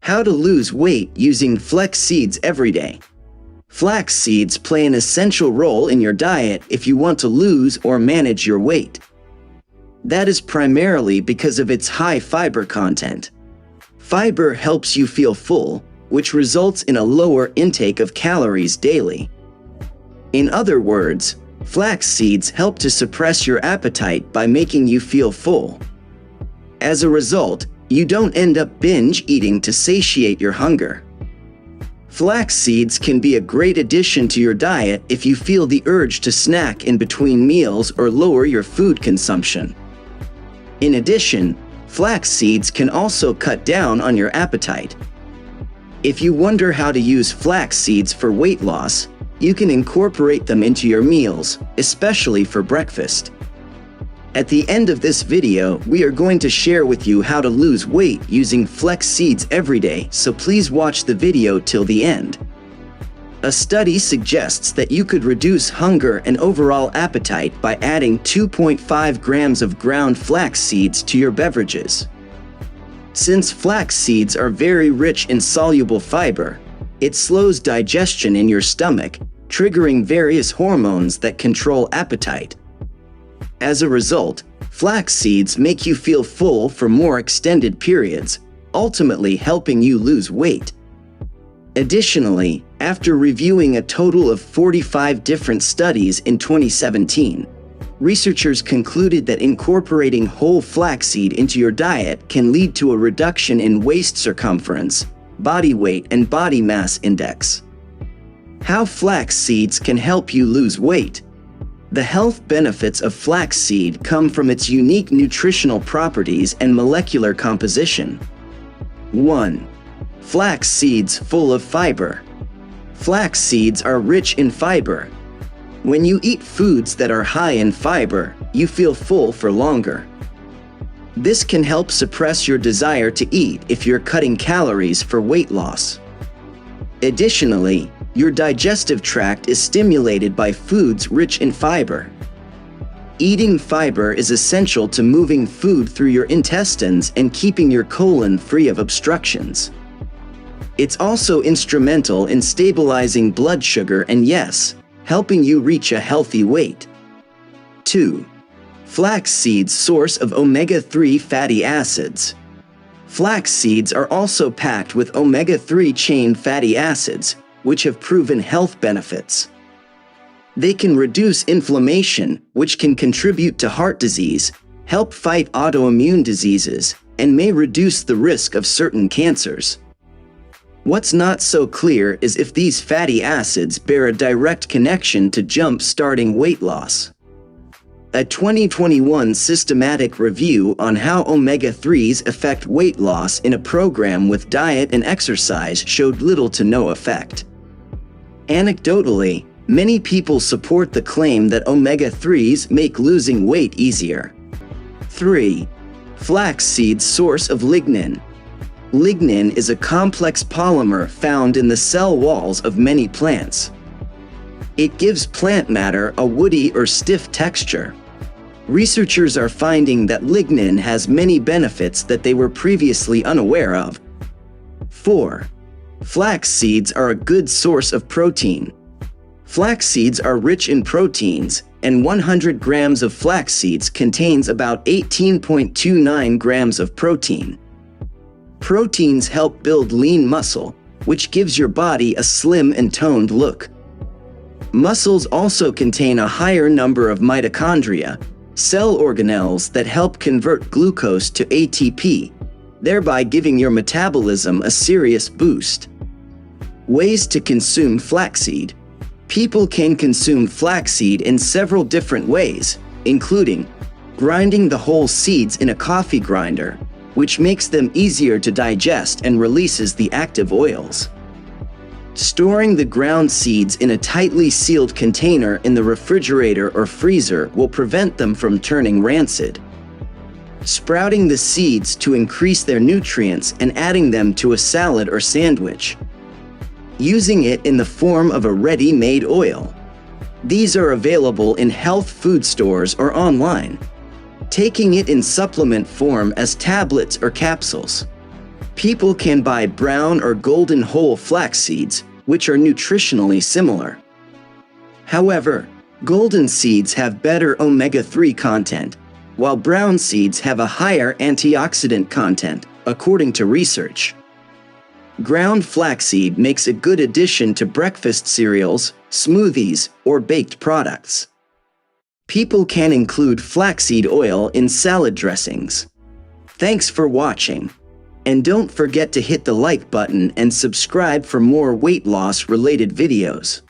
How to lose weight using flax seeds every day. Flax seeds play an essential role in your diet if you want to lose or manage your weight. That is primarily because of its high fiber content. Fiber helps you feel full, which results in a lower intake of calories daily. In other words, flax seeds help to suppress your appetite by making you feel full. As a result, you don't end up binge eating to satiate your hunger. Flax seeds can be a great addition to your diet if you feel the urge to snack in between meals or lower your food consumption. In addition, flax seeds can also cut down on your appetite. If you wonder how to use flax seeds for weight loss, you can incorporate them into your meals, especially for breakfast. At the end of this video, we are going to share with you how to lose weight using flax seeds every day, so please watch the video till the end. A study suggests that you could reduce hunger and overall appetite by adding 2.5 grams of ground flax seeds to your beverages. Since flax seeds are very rich in soluble fiber, it slows digestion in your stomach, triggering various hormones that control appetite. As a result, flax seeds make you feel full for more extended periods, ultimately helping you lose weight. Additionally, after reviewing a total of 45 different studies in 2017, researchers concluded that incorporating whole flaxseed into your diet can lead to a reduction in waist circumference, body weight, and body mass index. How flax seeds can help you lose weight. The health benefits of flaxseed come from its unique nutritional properties and molecular composition. 1. Flax seeds full of fiber. Flax seeds are rich in fiber. When you eat foods that are high in fiber, you feel full for longer. This can help suppress your desire to eat if you're cutting calories for weight loss. Additionally, your digestive tract is stimulated by foods rich in fiber. Eating fiber is essential to moving food through your intestines and keeping your colon free of obstructions. It's also instrumental in stabilizing blood sugar and, yes, helping you reach a healthy weight. 2. Flax seeds, source of omega-3 fatty acids. Flax seeds are also packed with omega-3 chain fatty acids, which have proven health benefits. They can reduce inflammation, which can contribute to heart disease, help fight autoimmune diseases, and may reduce the risk of certain cancers. What's not so clear is if these fatty acids bear a direct connection to jump-starting weight loss. A 2021 systematic review on how omega-3s affect weight loss in a program with diet and exercise showed little to no effect. Anecdotally, many people support the claim that omega-3s make losing weight easier. 3. Flax seeds, source of lignin. Lignin is a complex polymer found in the cell walls of many plants. It gives plant matter a woody or stiff texture. Researchers are finding that lignin has many benefits that they were previously unaware of. 4. Flax seeds are a good source of protein. Flax seeds are rich in proteins, and 100 grams of flax seeds contains about 18.29 grams of protein. Proteins help build lean muscle, which gives your body a slim and toned look. Muscles also contain a higher number of mitochondria, cell organelles that help convert glucose to ATP, thereby giving your metabolism a serious boost. Ways to consume flaxseed. People can consume flaxseed in several different ways, including grinding the whole seeds in a coffee grinder, which makes them easier to digest and releases the active oils. Storing the ground seeds in a tightly sealed container in the refrigerator or freezer will prevent them from turning rancid. Sprouting the seeds to increase their nutrients and adding them to a salad or sandwich. Using it in the form of a ready-made oil. These are available in health food stores or online. Taking it in supplement form as tablets or capsules. People can buy brown or golden whole flax seeds, which are nutritionally similar. However, golden seeds have better omega-3 content, while brown seeds have a higher antioxidant content, according to research. Ground flaxseed makes a good addition to breakfast cereals, smoothies, or baked products. People can include flaxseed oil in salad dressings. Thanks for watching. And don't forget to hit the like button and subscribe for more weight loss related videos.